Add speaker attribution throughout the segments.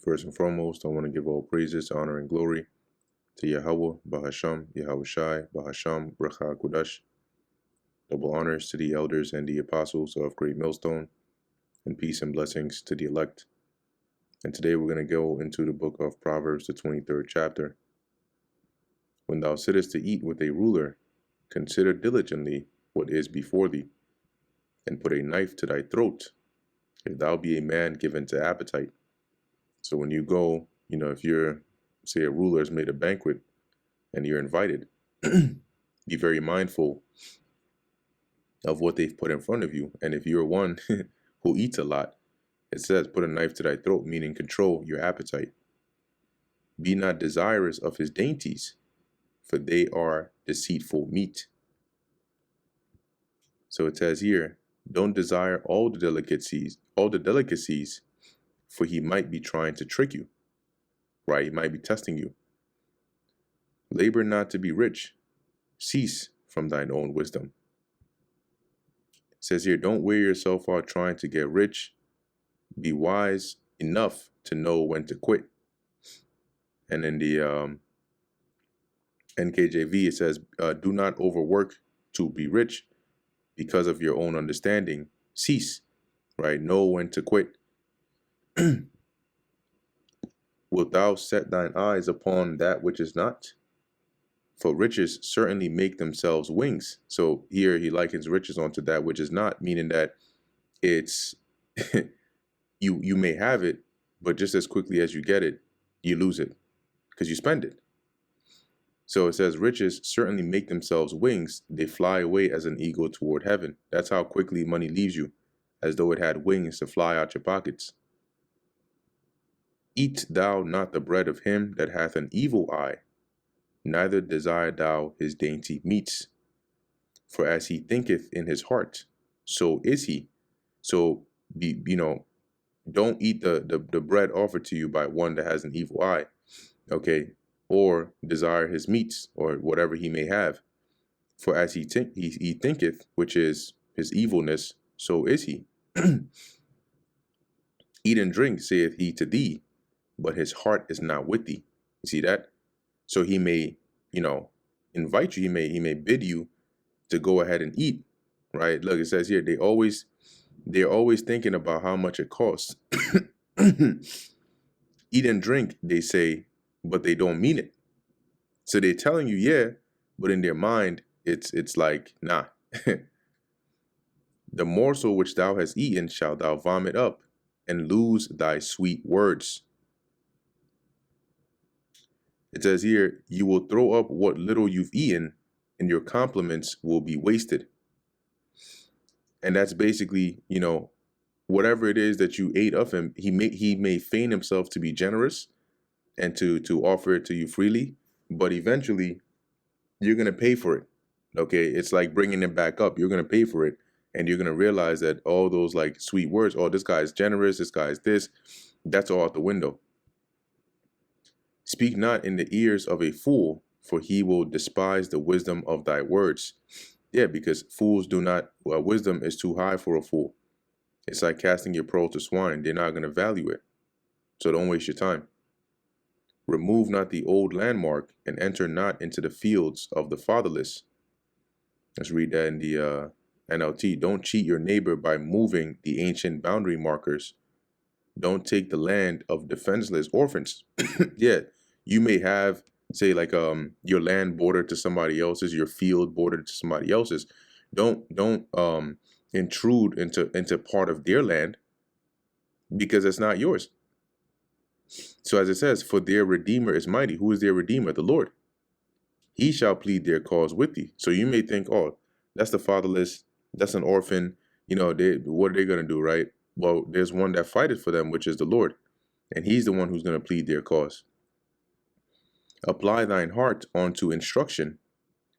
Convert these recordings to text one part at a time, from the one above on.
Speaker 1: First and foremost, I want to give all praises, honor, and glory to Yahweh, Bahasham, Yahweh Shai, Bahasham, Bracha Kudash. Double honors to the elders and the apostles of Great Millstone, and peace and blessings to the elect. And today we're going to go into the book of Proverbs, the 23rd chapter. When thou sittest to eat with a ruler, consider diligently what is before thee, and put a knife to thy throat, if thou be a man given to appetite. So when you go, if you're, say, a ruler has made a banquet and you're invited, be very mindful of what they've put in front of you. And if you're one who eats a lot, it says, put a knife to thy throat, meaning control your appetite. Be not desirous of his dainties, for they are deceitful meat. So it says here, don't desire all the delicacies, for he might be trying to trick you, right? He might be testing you. Labor not to be rich. Cease from thine own wisdom. It says here, don't wear yourself out trying to get rich. Be wise enough to know when to quit. And in the NKJV, it says, do not overwork to be rich because of your own understanding. Cease, right? Know when to quit. Wilt thou set thine eyes upon that which is not? For riches certainly make themselves wings. So here he likens riches onto that which is not, meaning that it's you may have it, but just as quickly as you get it, you lose it because you spend it. So it says riches certainly make themselves wings. They fly away as an eagle toward heaven. That's how quickly money leaves you, as though it had wings to fly out your pockets. Eat thou not the bread of him that hath an evil eye, neither desire thou his dainty meats. For as he thinketh in his heart, so is he. So, don't eat the bread offered to you by one that has an evil eye, okay? Or desire his meats, or whatever he may have. For as he thinketh, which is his evilness, so is he. Eat and drink, saith he to thee, but his heart is not with thee. You see that? So he may, invite you. He may bid you to go ahead and eat, right? Look, it says here, they're always thinking about how much it costs. Eat and drink, they say, but they don't mean it. So they're telling you, yeah, but in their mind, it's like, nah. The morsel which thou hast eaten shalt thou vomit up, and lose thy sweet words. It says here, you will throw up what little you've eaten, and your compliments will be wasted. And that's basically, whatever it is that you ate of him, he may feign himself to be generous and to offer it to you freely, but eventually you're going to pay for it. Okay, it's like bringing it back up. You're going to pay for it, and you're going to realize that all those like sweet words, oh, this guy is generous, this guy is this, that's all out the window. Speak not in the ears of a fool, for he will despise the wisdom of thy words. Yeah, because fools do not, wisdom is too high for a fool. It's like casting your pearl to swine. They're not going to value it. So don't waste your time. Remove not the old landmark, and enter not into the fields of the fatherless. Let's read that in the NLT. Don't cheat your neighbor by moving the ancient boundary markers. Don't take the land of defenseless orphans. Yeah, you may have, say, like your land bordered to somebody else's, your field bordered to somebody else's. Don't intrude into part of their land, because it's not yours. So as it says, for their Redeemer is mighty. Who is their Redeemer? The Lord. He shall plead their cause with thee. So you may think, oh, that's the fatherless, that's an orphan. What are they going to do, right? Well, there's one that fighteth for them, which is the Lord. And he's the one who's going to plead their cause. Apply thine heart unto instruction,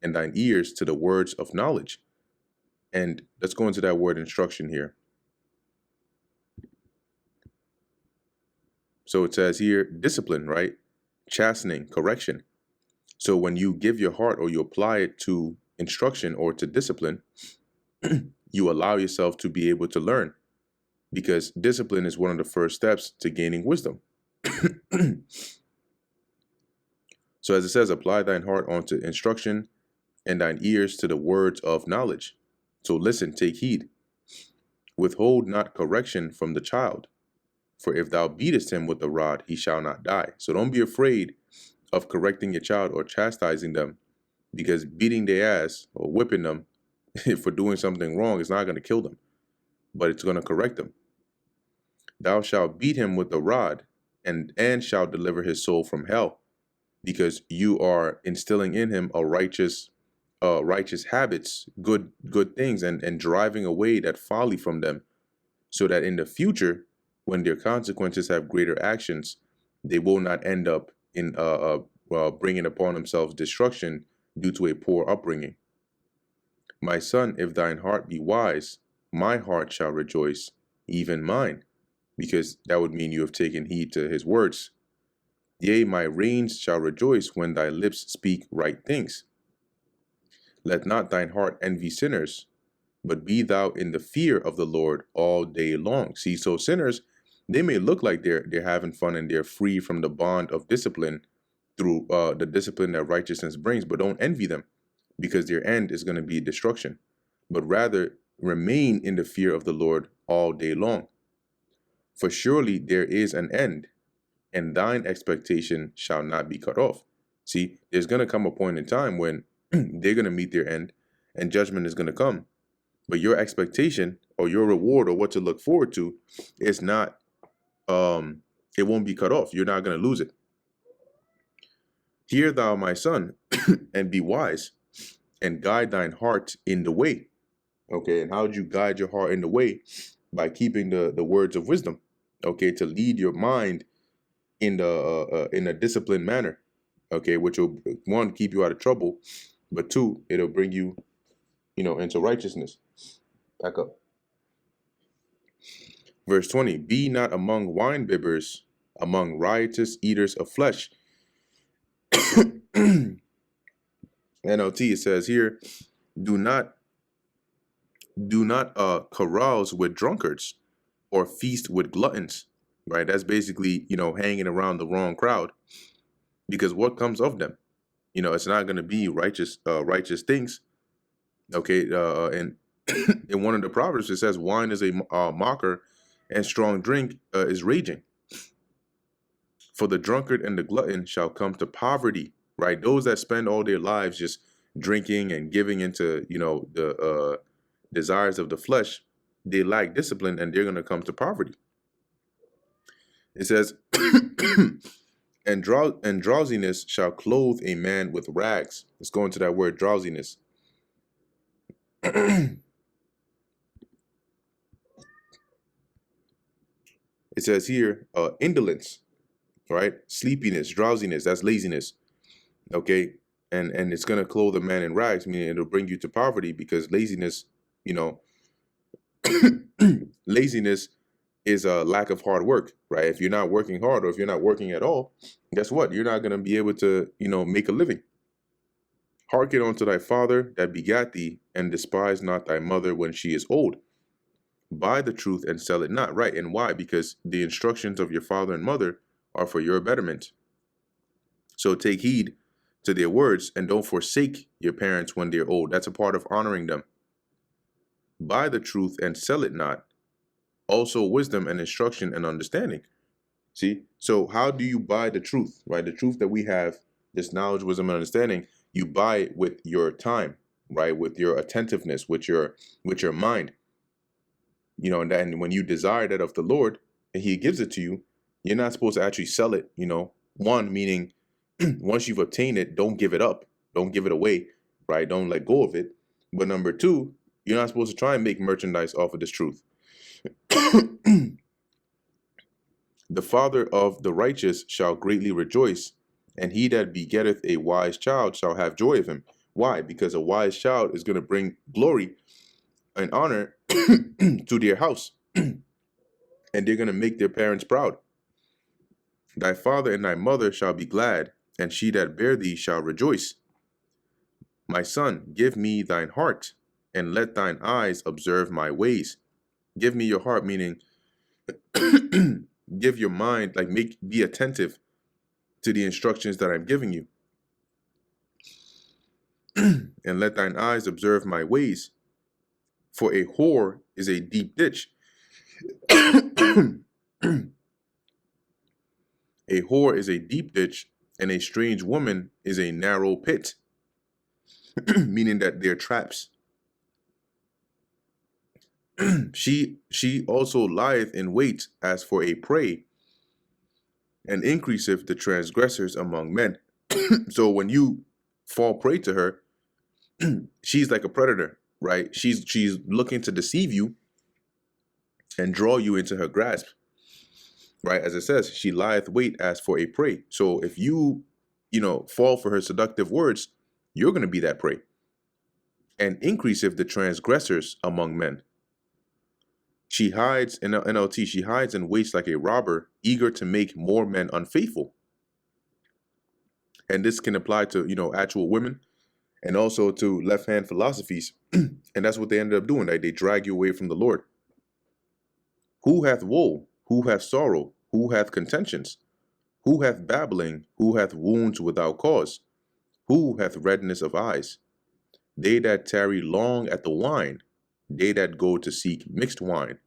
Speaker 1: and thine ears to the words of knowledge. And let's go into that word instruction here. So it says here, discipline, right? Chastening, correction. So when you give your heart, or you apply it to instruction or to discipline, you allow yourself to be able to learn, because discipline is one of the first steps to gaining wisdom. So as it says, apply thine heart unto instruction, and thine ears to the words of knowledge. So listen, take heed. Withhold not correction from the child, for if thou beatest him with the rod, he shall not die. So don't be afraid of correcting your child or chastising them, because beating their ass or whipping them for doing something wrong is not going to kill them, but it's going to correct them. Thou shalt beat him with the rod, and shalt deliver his soul from hell, because you are instilling in him a righteous habits, good things, and driving away that folly from them, so that in the future, when their consequences have greater actions, they will not end up in bringing upon themselves destruction due to a poor upbringing. My son, if thine heart be wise, my heart shall rejoice, even mine, because that would mean you have taken heed to his words. Yea, my reins shall rejoice when thy lips speak right things. Let not thine heart envy sinners, but be thou in the fear of the Lord all day long. See, so sinners, they may look like they're having fun and they're free from the bond of discipline through the discipline that righteousness brings, but don't envy them, because their end is going to be destruction. But rather remain in the fear of the Lord all day long. For surely there is an end, and thine expectation shall not be cut off. See, there's going to come a point in time when they're going to meet their end and judgment is going to come. But your expectation or your reward or what to look forward to is not, it won't be cut off. You're not going to lose it. Hear thou, my son, and be wise, and guide thine heart in the way. Okay, and how do you guide your heart in the way? By keeping the words of wisdom. Okay, to lead your mind in a disciplined manner. Okay, which will, one, keep you out of trouble, but two, it'll bring you, into righteousness. Back up. Verse 20, be not among wine bibbers, among riotous eaters of flesh. NLT, it says here, do not carouse with drunkards or feast with gluttons, right? That's basically, hanging around the wrong crowd, because what comes of them? It's not going to be righteous things. Okay, and in one of the Proverbs, it says, wine is a mocker, and strong drink is raging. For the drunkard and the glutton shall come to poverty, right? Those that spend all their lives just drinking and giving into, the desires of the flesh, they lack discipline and they're going to come to poverty. It says, and drowsiness shall clothe a man with rags. Let's go into that word drowsiness. It says here, indolence, right? Sleepiness, drowsiness, that's laziness. Okay. And it's going to clothe a man in rags, meaning it'll bring you to poverty, because laziness, laziness is a lack of hard work, right? If you're not working hard, or if you're not working at all, guess what? You're not going to be able to, make a living. Hearken unto thy father that begat thee, and despise not thy mother when she is old. Buy the truth and sell it not, right? And why? Because the instructions of your father and mother are for your betterment. So take heed to their words, and don't forsake your parents when they're old. That's a part of honoring them. Buy the truth and sell it not. Also wisdom and instruction and understanding. See, so how do you buy the truth, right? The truth that we have, this knowledge, wisdom, and understanding, you buy it with your time, right? With your attentiveness, with your mind. And when you desire that of the Lord and he gives it to you, you're not supposed to actually sell it, one, meaning once you've obtained it, don't give it up, don't give it away, right? Don't let go of it. But number two, you're not supposed to try and make merchandise off of this truth. The father of the righteous shall greatly rejoice, and he that begetteth a wise child shall have joy of him. Why? Because a wise child is going to bring glory and honor to their house, and they're going to make their parents proud. Thy father and thy mother shall be glad, and she that bare thee shall rejoice. My son, give me thine heart, and let thine eyes observe my ways. Give me your heart, meaning give your mind, like be attentive to the instructions that I'm giving you. And let thine eyes observe my ways. For a whore is a deep ditch. A whore is a deep ditch, and a strange woman is a narrow pit. Meaning that they're traps. She also lieth in wait as for a prey, and increaseth the transgressors among men. So when you fall prey to her, she's like a predator, right? She's looking to deceive you and draw you into her grasp, right? As it says, she lieth wait as for a prey. So if you fall for her seductive words, you're going to be that prey. And increaseth the transgressors among men. She hides, in NLT, she hides and waits like a robber, eager to make more men unfaithful. And this can apply to, actual women and also to left-hand philosophies. And that's what they ended up doing. Right? They drag you away from the Lord. Who hath woe? Who hath sorrow? Who hath contentions? Who hath babbling? Who hath wounds without cause? Who hath redness of eyes? They that tarry long at the wine, they that go to seek mixed wine.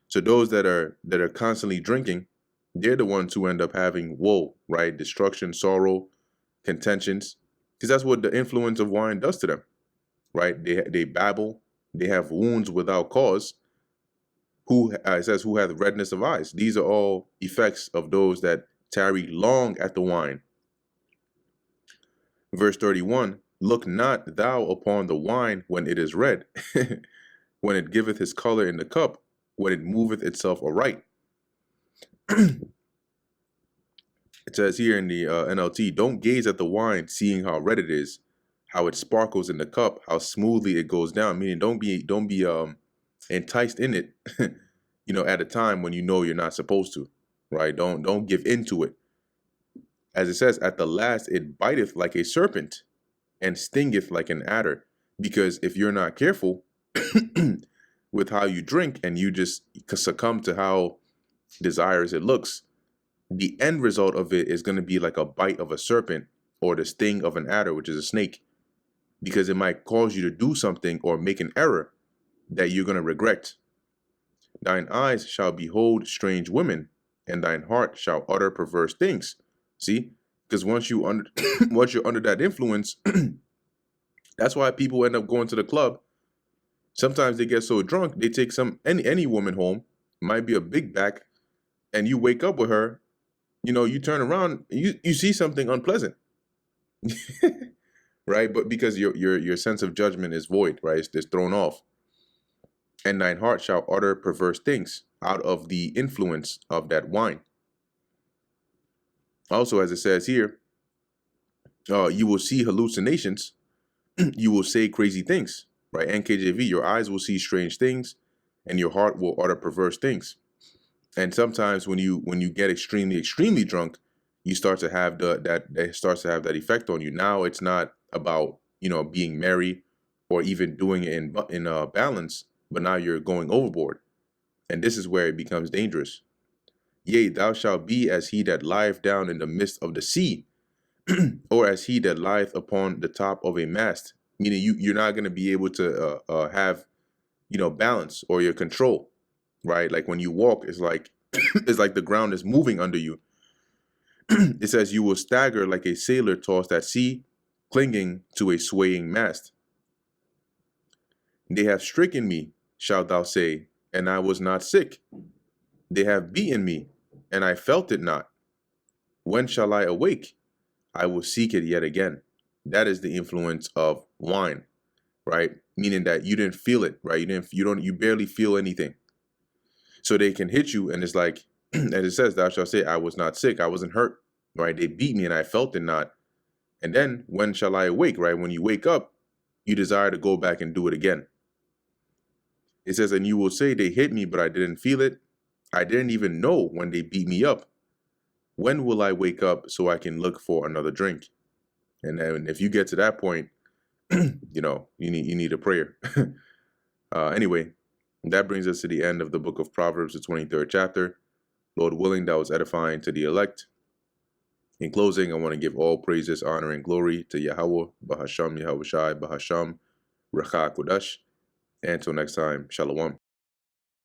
Speaker 1: So those that are constantly drinking, they're the ones who end up having woe, right? Destruction, sorrow, contentions, because that's what the influence of wine does to them, right? They babble, they have wounds without cause. It says, who hath redness of eyes? These are all effects of those that tarry long at the wine. Verse 31, look not thou upon the wine when it is red, when it giveth his color in the cup, when it moveth itself aright. It says here in the NLT, don't gaze at the wine, seeing how red it is, how it sparkles in the cup, how smoothly it goes down. Meaning, don't be enticed in it, at a time when you're not supposed to, right? Don't give into it. As it says, at the last it biteth like a serpent, and stingeth like an adder. Because if you're not careful with how you drink, and you just succumb to how desirous it looks, the end result of it is going to be like a bite of a serpent or the sting of an adder, which is a snake, because it might cause you to do something or make an error that you're going to regret. Thine eyes shall behold strange women, and thine heart shall utter perverse things. See, because once you're under that influence, that's why people end up going to the club. Sometimes they get so drunk they take any woman home, might be a big back, and you wake up with her. You turn around, you see something unpleasant, right? But because your sense of judgment is void, right? It's thrown off. And thine heart shall utter perverse things out of the influence of that wine. Also, as it says here, you will see hallucinations. You will say crazy things, right? NKJV, your eyes will see strange things, and your heart will utter perverse things. And sometimes when you get extremely drunk, you start to have that effect on you. Now it's not about being merry or even doing it in balance, but now you're going overboard, and this is where it becomes dangerous. Yea, thou shalt be as he that lieth down in the midst of the sea, or as he that lieth upon the top of a mast. Meaning you're not going to be able to have balance or your control, right? Like when you walk, it's like it's like the ground is moving under you. It says you will stagger like a sailor tossed at sea, clinging to a swaying mast. They have stricken me, shalt thou say, and I was not sick. They have beaten me, and I felt it not. When shall I awake? I will seek it yet again. That is the influence of wine, right? Meaning that you didn't feel it, right? You barely feel anything. So they can hit you, and it's like, as it says, thou shalt say, I was not sick, I wasn't hurt, right? They beat me and I felt it not. And then when shall I awake, right? When you wake up, you desire to go back and do it again. It says, and you will say, they hit me, but I didn't feel it. I didn't even know when they beat me up. When will I wake up so I can look for another drink? And then if you get to that point, you need a prayer. Anyway, that brings us to the end of the book of Proverbs, the 23rd chapter. Lord willing, that was edifying to the elect. In closing, I want to give all praises, honor, and glory to Yahweh, Bahasham Yahushai, Bahasham, Recha Kodash. And until next time, Shalom.